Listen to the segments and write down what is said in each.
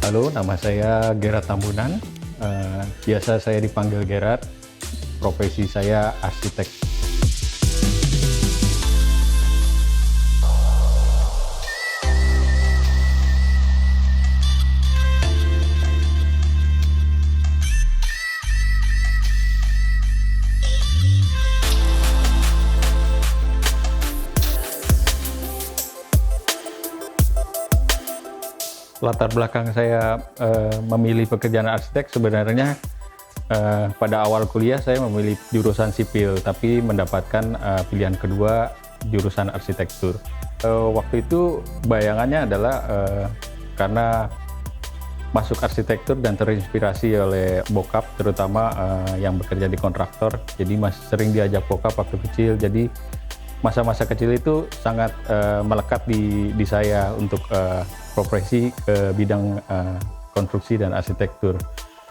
Halo, nama saya Gerard Tambunan. Biasa saya dipanggil Gerard. Profesi saya arsitek. Latar belakang saya memilih pekerjaan arsitek sebenarnya pada awal kuliah saya memilih jurusan sipil, tapi mendapatkan pilihan kedua jurusan arsitektur. Waktu itu bayangannya adalah karena masuk arsitektur dan terinspirasi oleh bokap, terutama yang bekerja di kontraktor. Jadi masih sering diajak bokap waktu kecil. Jadi masa-masa kecil itu sangat melekat di saya untuk profesi ke bidang konstruksi dan arsitektur.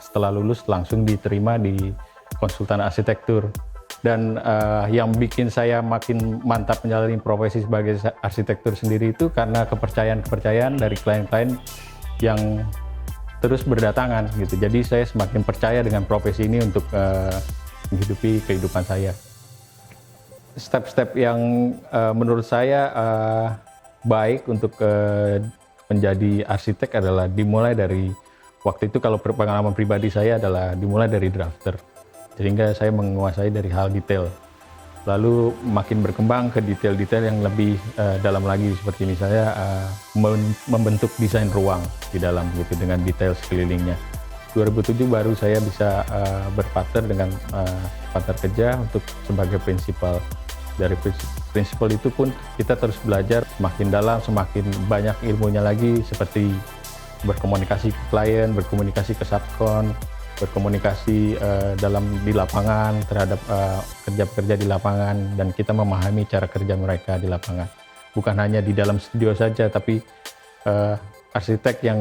Setelah lulus langsung diterima di konsultan arsitektur. Dan yang bikin saya makin mantap menjalani profesi sebagai arsitektur sendiri itu karena kepercayaan-kepercayaan dari klien-klien yang terus berdatangan gitu. Jadi saya semakin percaya dengan profesi ini untuk menghidupi kehidupan saya. Step-step yang menurut saya baik untuk menjadi arsitek adalah dimulai dari waktu itu, kalau pengalaman pribadi saya adalah dimulai dari drafter, sehingga saya menguasai dari hal detail, lalu makin berkembang ke detail-detail yang lebih dalam lagi, seperti misalnya membentuk desain ruang di dalam gitu dengan detail sekelilingnya. 2007 baru saya bisa berpartner dengan partner kerja untuk sebagai prinsipal. Dari prinsipal itu pun kita terus belajar semakin dalam, semakin banyak ilmunya lagi, seperti berkomunikasi ke klien, berkomunikasi ke subkon, berkomunikasi di lapangan terhadap kerja-pekerja di lapangan, dan kita memahami cara kerja mereka di lapangan. Bukan hanya di dalam studio saja, tapi arsitek yang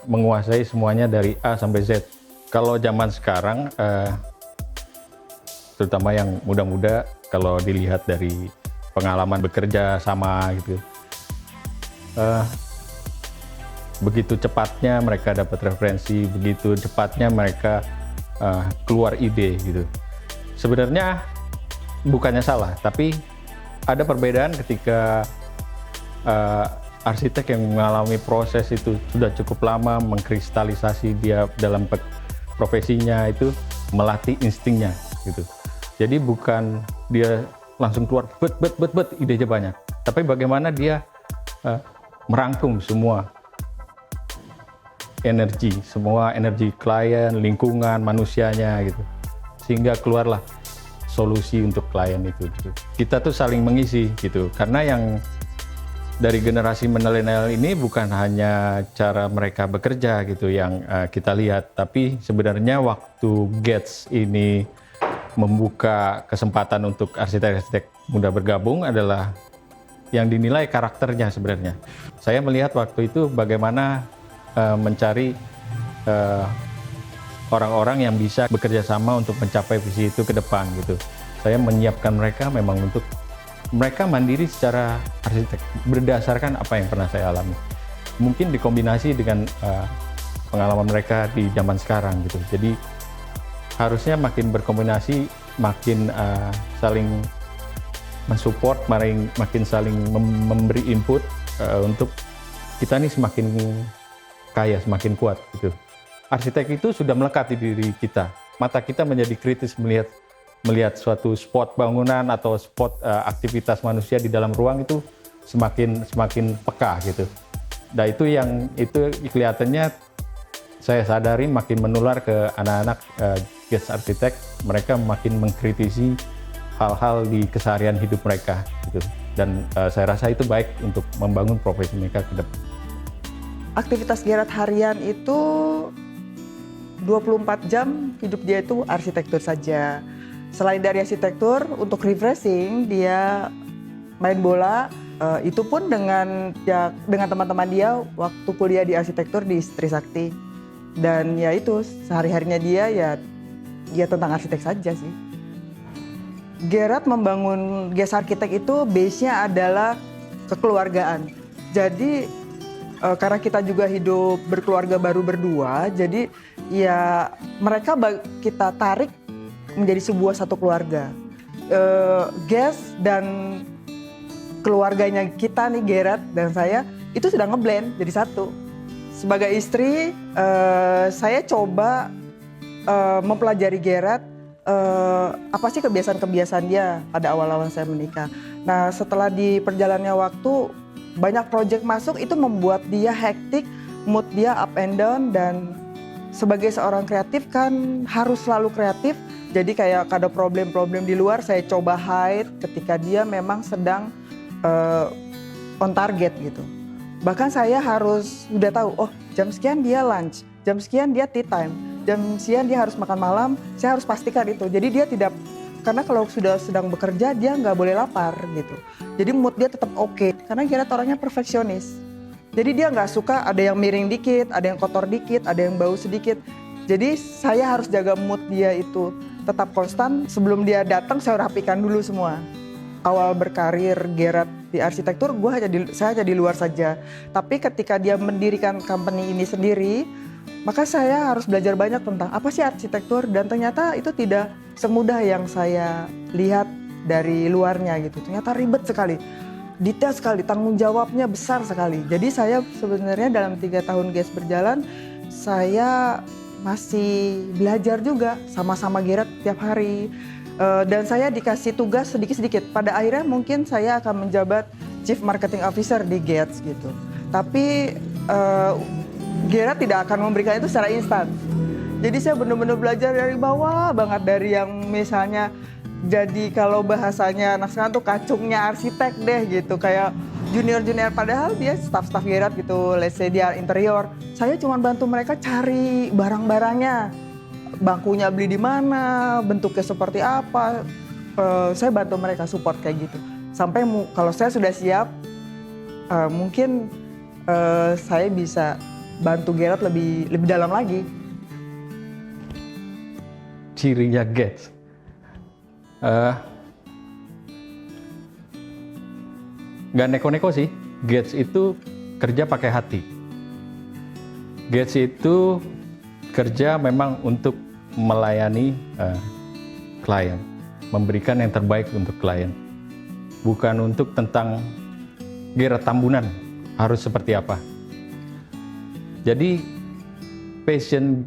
menguasai semuanya dari A sampai Z. Kalau zaman sekarang, terutama yang muda-muda, kalau dilihat dari pengalaman bekerja sama gitu, begitu cepatnya mereka dapat referensi, begitu cepatnya mereka keluar ide gitu. Sebenarnya bukannya salah, tapi ada perbedaan ketika arsitek yang mengalami proses itu sudah cukup lama, mengkristalisasi dia dalam profesinya, itu melatih instingnya gitu. Jadi bukan dia langsung keluar bet idenya banyak, tapi bagaimana dia merangkum semua energi klien, lingkungan, manusianya gitu, sehingga keluarlah solusi untuk klien itu gitu. Kita tuh saling mengisi gitu, karena yang dari generasi milenial ini bukan hanya cara mereka bekerja gitu yang kita lihat, tapi sebenarnya waktu Gates ini membuka kesempatan untuk arsitek-arsitek muda bergabung adalah yang dinilai karakternya sebenarnya. Saya melihat waktu itu bagaimana mencari orang-orang yang bisa bekerja sama untuk mencapai visi itu ke depan gitu. Saya menyiapkan mereka memang untuk mereka mandiri secara arsitek berdasarkan apa yang pernah saya alami. Mungkin dikombinasi dengan pengalaman mereka di zaman sekarang gitu. Jadi harusnya makin berkombinasi, makin saling mensupport, makin saling memberi input untuk kita nih semakin kaya, semakin kuat gitu. Arsitek itu sudah melekat di diri kita. Mata kita menjadi kritis melihat suatu spot bangunan atau spot aktivitas manusia di dalam ruang itu semakin peka gitu. Nah itu kelihatannya saya sadari makin menular ke anak-anak guest arsitek. Mereka makin mengkritisi hal-hal di keseharian hidup mereka gitu. Dan saya rasa itu baik untuk membangun profesi mereka ke depan. Aktivitas Gerard harian itu 24 jam hidup dia itu arsitektur saja. Selain dari arsitektur, untuk refreshing dia main bola, itu pun dengan teman-teman dia waktu kuliah di arsitektur di Trisakti. Dan ya itu sehari-harinya dia tentang arsitek saja sih. Gerard membangun GES Arsitek itu base-nya adalah kekeluargaan. Jadi karena kita juga hidup berkeluarga baru berdua, jadi ya mereka kita tarik menjadi sebuah satu keluarga. Guest dan keluarganya kita nih, Gerard dan saya, itu sudah ngeblend jadi satu. Sebagai istri, saya coba mempelajari Gerard, apa sih kebiasaan-kebiasaan dia pada awal-awal saya menikah. Nah, setelah di perjalannya waktu, banyak proyek masuk, itu membuat dia hektik, mood dia up and down, dan sebagai seorang kreatif kan harus selalu kreatif. Jadi kayak ada problem-problem di luar, saya coba hide ketika dia memang sedang on target gitu. Bahkan saya harus udah tahu, oh jam sekian dia lunch, jam sekian dia tea time, jam sekian dia harus makan malam, saya harus pastikan itu. Jadi dia tidak, karena kalau sudah sedang bekerja dia nggak boleh lapar gitu. Jadi mood dia tetap oke, karena Gerard orangnya perfeksionis. Jadi dia nggak suka ada yang miring dikit, ada yang kotor dikit, ada yang bau sedikit. Jadi saya harus jaga mood dia itu tetap konstan. Sebelum dia datang saya rapikan dulu semua. Awal berkarir Gerard di arsitektur, saya hanya di luar saja. Tapi ketika dia mendirikan company ini sendiri, maka saya harus belajar banyak tentang apa sih arsitektur, dan ternyata itu tidak semudah yang saya lihat dari luarnya gitu. Ternyata ribet sekali, detail sekali, tanggung jawabnya besar sekali. Jadi saya sebenarnya dalam 3 tahun GES berjalan, saya masih belajar juga sama-sama Gerard tiap hari. Dan saya dikasih tugas sedikit-sedikit. Pada akhirnya mungkin saya akan menjabat Chief Marketing Officer di GETS gitu. Tapi Gerard tidak akan memberikan itu secara instan. Jadi saya benar-benar belajar dari bawah banget, dari yang misalnya jadi kalau bahasanya anak sekarang tuh kacungnya arsitek deh gitu, kayak junior-junior, padahal dia staff-staff Gerard gitu, let's say dia interior. Saya cuma bantu mereka cari barang-barangnya. Bangkunya beli di mana, bentuknya seperti apa, saya bantu mereka support kayak gitu. Sampai kalau saya sudah siap, mungkin saya bisa bantu Gerard lebih dalam lagi. Cirinya GETS, nggak neko-neko sih. GETS itu kerja pakai hati. GETS itu kerja memang untuk melayani klien, memberikan yang terbaik untuk klien, bukan untuk tentang Gerard Tambunan harus seperti apa. Jadi passion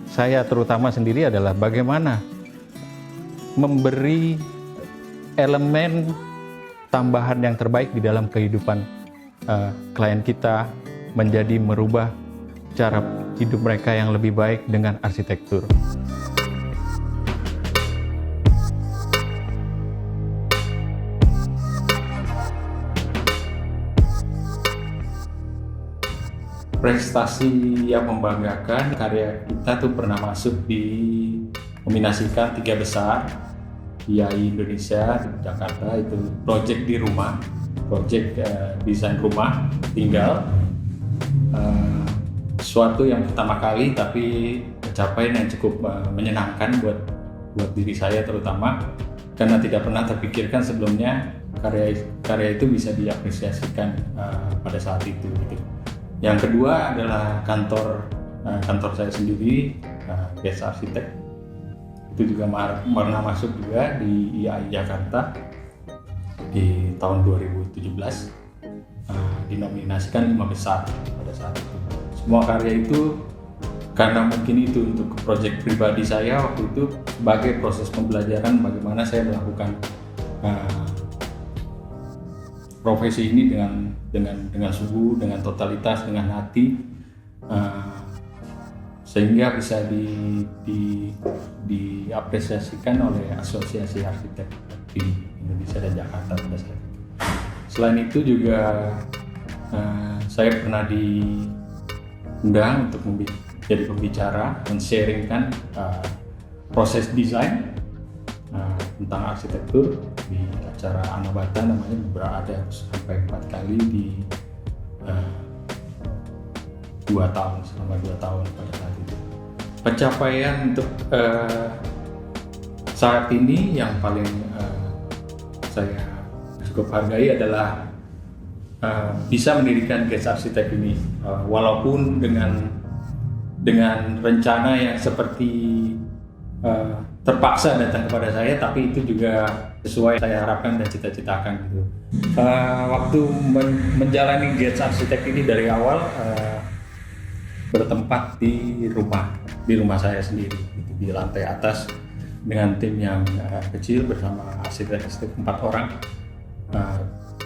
saya terutama sendiri adalah bagaimana memberi elemen tambahan yang terbaik di dalam kehidupan klien kita, menjadi merubah cara hidup mereka yang lebih baik dengan arsitektur. Prestasi yang membanggakan, karya kita tuh pernah masuk di nominasikan 3 besar IAI Indonesia di Jakarta, itu project di rumah, project desain rumah tinggal. Suatu yang pertama kali, tapi pencapaian yang cukup menyenangkan buat diri saya terutama, karena tidak pernah terpikirkan sebelumnya karya itu bisa diapresiasikan pada saat itu gitu. Yang kedua adalah kantor saya sendiri, GETS Arsitek, itu juga pernah masuk juga di IAI Jakarta di tahun 2017, dinominasikan 5 besar pada saat itu. Semua karya itu karena mungkin itu untuk proyek pribadi saya waktu itu, sebagai proses pembelajaran bagaimana saya melakukan profesi ini dengan sungguh, dengan totalitas, dengan hati, sehingga bisa diapresiasikan oleh Asosiasi Arsitek di Indonesia dan Jakarta pada saat itu. Selain itu juga saya pernah diundang untuk jadi pembicara, men-sharingkan proses desain tentang arsitektur di acara Anabata, namanya, berada sampai 4 kali di 2 tahun, selama 2 tahun pada saat itu. Pencapaian untuk saat ini yang paling saya cukup hargai adalah bisa mendirikan Gates Arsitek ini, walaupun dengan rencana yang seperti terpaksa datang kepada saya, tapi itu juga sesuai saya harapkan dan cita-citakan gitu. Waktu menjalani Gates Arsitek ini dari awal bertempat di rumah saya sendiri, gitu, di lantai atas dengan tim yang kecil bersama arsitek 4 orang.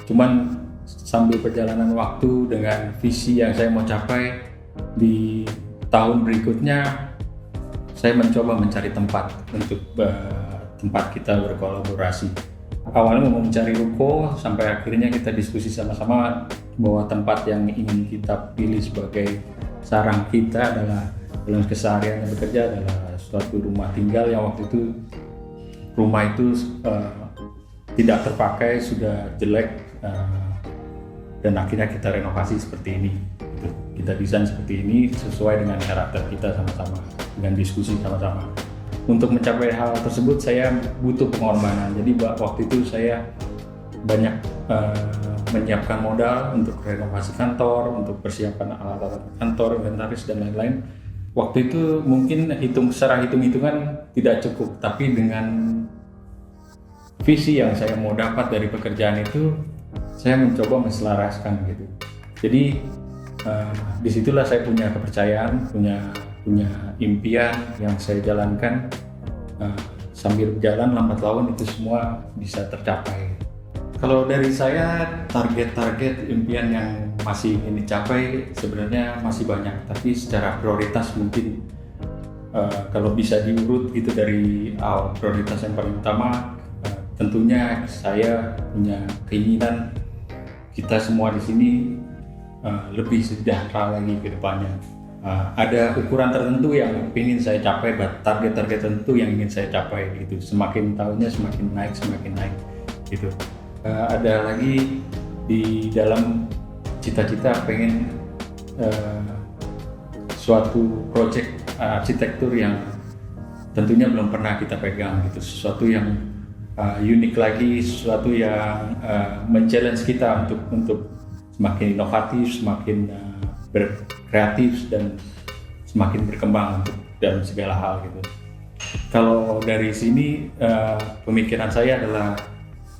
Cuman sambil perjalanan waktu dengan visi yang saya mau capai di tahun berikutnya, saya mencoba mencari tempat untuk tempat kita berkolaborasi. Awalnya mau mencari ruko, sampai akhirnya kita diskusi sama-sama bahwa tempat yang ingin kita pilih sebagai sarang kita adalah dalam keseharian bekerja adalah suatu rumah tinggal yang waktu itu rumah itu tidak terpakai, sudah jelek, dan akhirnya kita renovasi seperti ini. Kita desain seperti ini sesuai dengan karakter kita sama-sama, dengan diskusi sama-sama. Untuk mencapai hal tersebut saya butuh pengorbanan. Jadi waktu itu saya banyak menyiapkan modal untuk renovasi kantor, untuk persiapan alat-alat kantor, inventaris dan lain-lain. Waktu itu mungkin secara hitung-hitungan tidak cukup, tapi dengan visi yang saya mau dapat dari pekerjaan itu, saya mencoba menselaraskan gitu. Jadi disitulah saya punya kepercayaan, punya impian yang saya jalankan. Sambil berjalan lambat laun itu semua bisa tercapai. Kalau dari saya, target-target impian yang masih ingin dicapai sebenarnya masih banyak, tapi secara prioritas mungkin kalau bisa diurut gitu dari prioritas yang paling utama, tentunya saya punya keinginan kita semua di sini lebih sejahtera lagi ke depannya. Ada ukuran tertentu yang ingin saya capai, target-target tertentu yang ingin saya capai gitu. Semakin tahunnya semakin naik gitu. Ada lagi di dalam cita-cita pengen suatu proyek arsitektur yang tentunya belum pernah kita pegang gitu, sesuatu yang unik lagi, sesuatu yang men-challenge kita untuk semakin inovatif, semakin berkreatif dan semakin berkembang dalam segala hal gitu. Kalau dari sini pemikiran saya adalah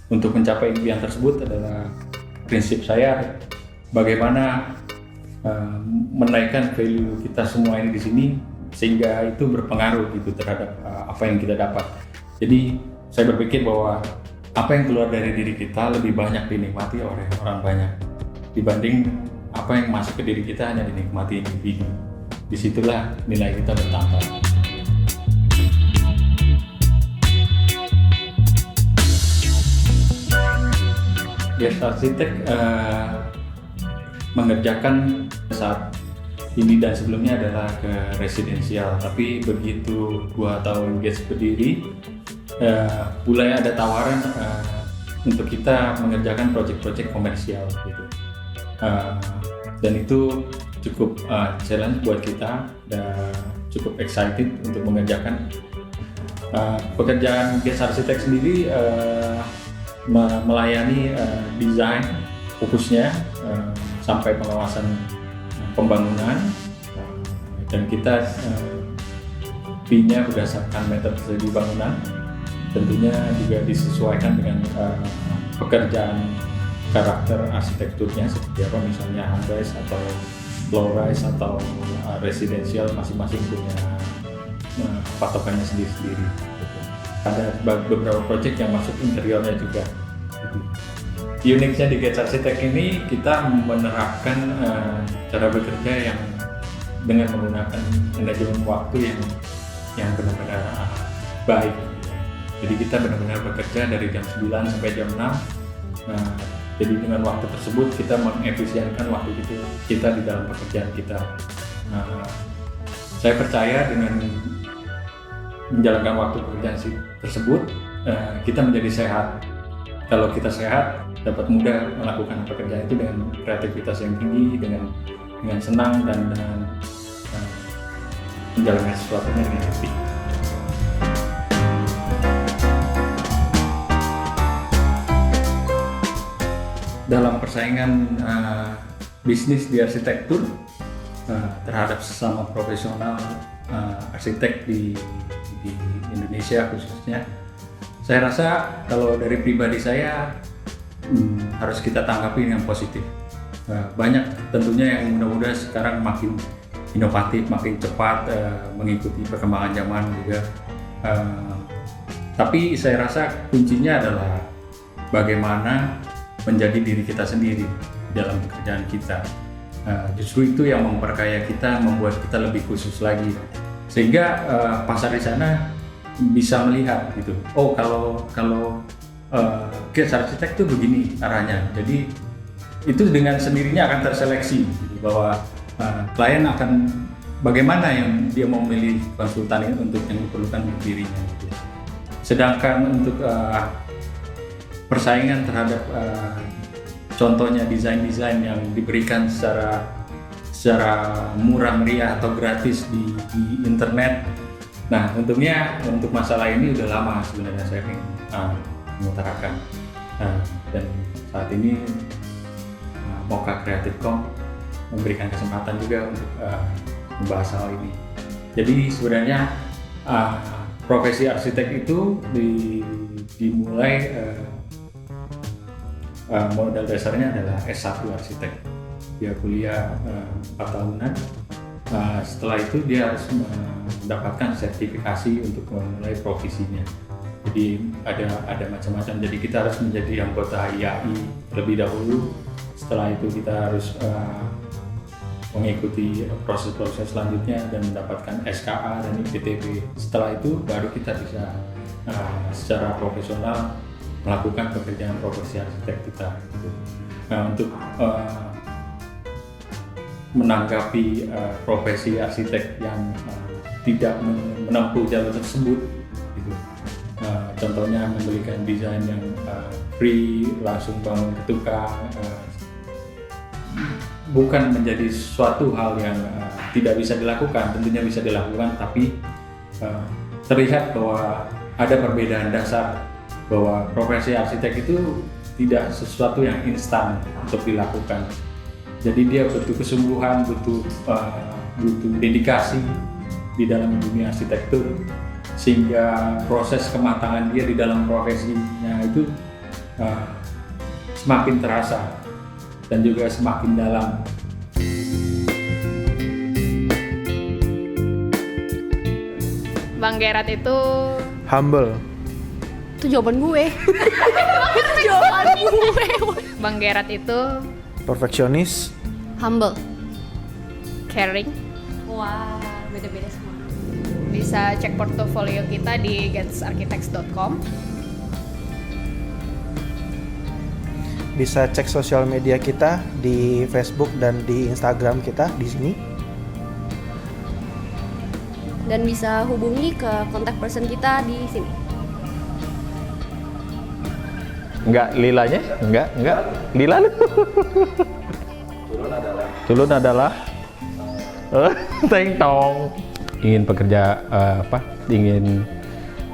untuk mencapai impian tersebut adalah prinsip saya bagaimana menaikkan value kita semua ini di sini sehingga itu berpengaruh gitu terhadap apa yang kita dapat. Jadi saya berpikir bahwa apa yang keluar dari diri kita lebih banyak dinikmati oleh orang banyak dibanding apa yang masuk ke diri kita hanya dinikmati individu. Disitulah nilai kita bertambah. Gates Arsitek mengerjakan saat ini dan sebelumnya adalah ke residensial, tapi begitu 2 tahun Gates berdiri, mulai ada tawaran untuk kita mengerjakan proyek-proyek komersial gitu. Dan itu cukup challenge buat kita dan cukup excited untuk mengerjakan pekerjaan Gates Arsitek sendiri. Melayani desain fokusnya sampai pengawasan pembangunan, dan kita fee-nya berdasarkan meter persegi bangunan, tentunya juga disesuaikan dengan pekerjaan karakter arsitekturnya seperti apa, misalnya high rise atau low rise atau residential, masing-masing punya patokannya sendiri-sendiri. Ada beberapa proyek yang masuk interiornya juga. Uniknya di Gates Arsitek ini kita menerapkan cara bekerja yang dengan menggunakan manajemen waktu yang benar-benar baik. Jadi kita benar-benar bekerja dari jam 9 sampai jam 6. Jadi dengan waktu tersebut kita mengefisienkan waktu kita di dalam pekerjaan kita. Saya percaya dengan menjalankan waktu pekerjaan tersebut, kita menjadi sehat. Kalau kita sehat, dapat mudah melakukan pekerjaan itu dengan kreativitas yang tinggi, dengan senang dan menjalankan sesuatunya dengan happy. dalam persaingan bisnis di arsitektur terhadap sesama profesional arsitek di Indonesia khususnya, saya rasa kalau dari pribadi saya harus kita tanggapi yang positif. Banyak tentunya yang mudah-mudahan sekarang makin inovatif, makin cepat mengikuti perkembangan zaman juga. Tapi saya rasa kuncinya adalah bagaimana menjadi diri kita sendiri dalam pekerjaan kita. Justru itu yang memperkaya kita, membuat kita lebih khusus lagi, sehingga pasar di sana bisa melihat gitu. Oh, kalau case arsitek itu begini arahnya. Jadi itu dengan sendirinya akan terseleksi gitu, bahwa klien akan bagaimana yang dia mau memilih konsultan untuk yang diperlukan untuk dirinya gitu. Sedangkan untuk persaingan terhadap contohnya desain-desain yang diberikan secara murah meriah atau gratis di internet. Nah, untungnya untuk masalah ini udah lama sebenarnya saya ingin mengutarakan. Dan saat ini Mocha Creative.com memberikan kesempatan juga untuk membahas hal ini. Jadi sebenarnya profesi arsitek itu dimulai modal dasarnya adalah S1 arsitek. Dia kuliah 4 tahunan. Setelah itu dia harus mendapatkan sertifikasi untuk memulai profesinya. Jadi ada macam-macam. Jadi kita harus menjadi anggota IAI terlebih dahulu. Setelah itu kita harus mengikuti proses-proses selanjutnya dan mendapatkan SKA dan IPTB. Setelah itu baru kita bisa secara profesional melakukan pekerjaan profesi arsitek kita. Gitu. Nah, untuk menanggapi profesi arsitek yang tidak menempuh jalur tersebut, gitu. Contohnya memberikan desain yang free, langsung bangun ke tukang, bukan menjadi suatu hal yang tidak bisa dilakukan. Tentunya bisa dilakukan, tapi terlihat bahwa ada perbedaan dasar, bahwa profesi arsitek itu tidak sesuatu yang instan untuk dilakukan. Jadi dia butuh kesungguhan, butuh dedikasi di dalam dunia arsitektur, sehingga proses kematangan dia di dalam profesinya itu semakin terasa dan juga semakin dalam. Bang Gerard itu humble. itu jawaban gue. Itu jawaban gue. Bang Gerard itu Perfeksionis. humble, caring. Wah, beda-beda semua. Bisa cek portofolio kita di getsarchitects.com. Bisa cek sosial media kita di Facebook dan di Instagram kita di sini. Dan bisa hubungi ke kontak person kita di sini. Enggak lilanya? Enggak lila. Culun adalah teng tong. Ingin bekerja ingin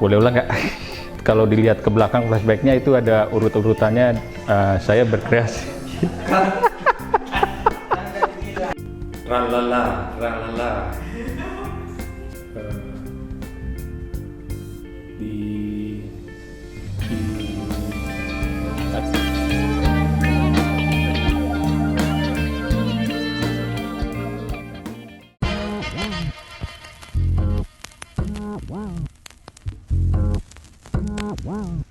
boleh ulang nggak? Kalau dilihat ke belakang flashbacknya itu ada urut-urutannya, saya berkreasi. Ralala. Wow.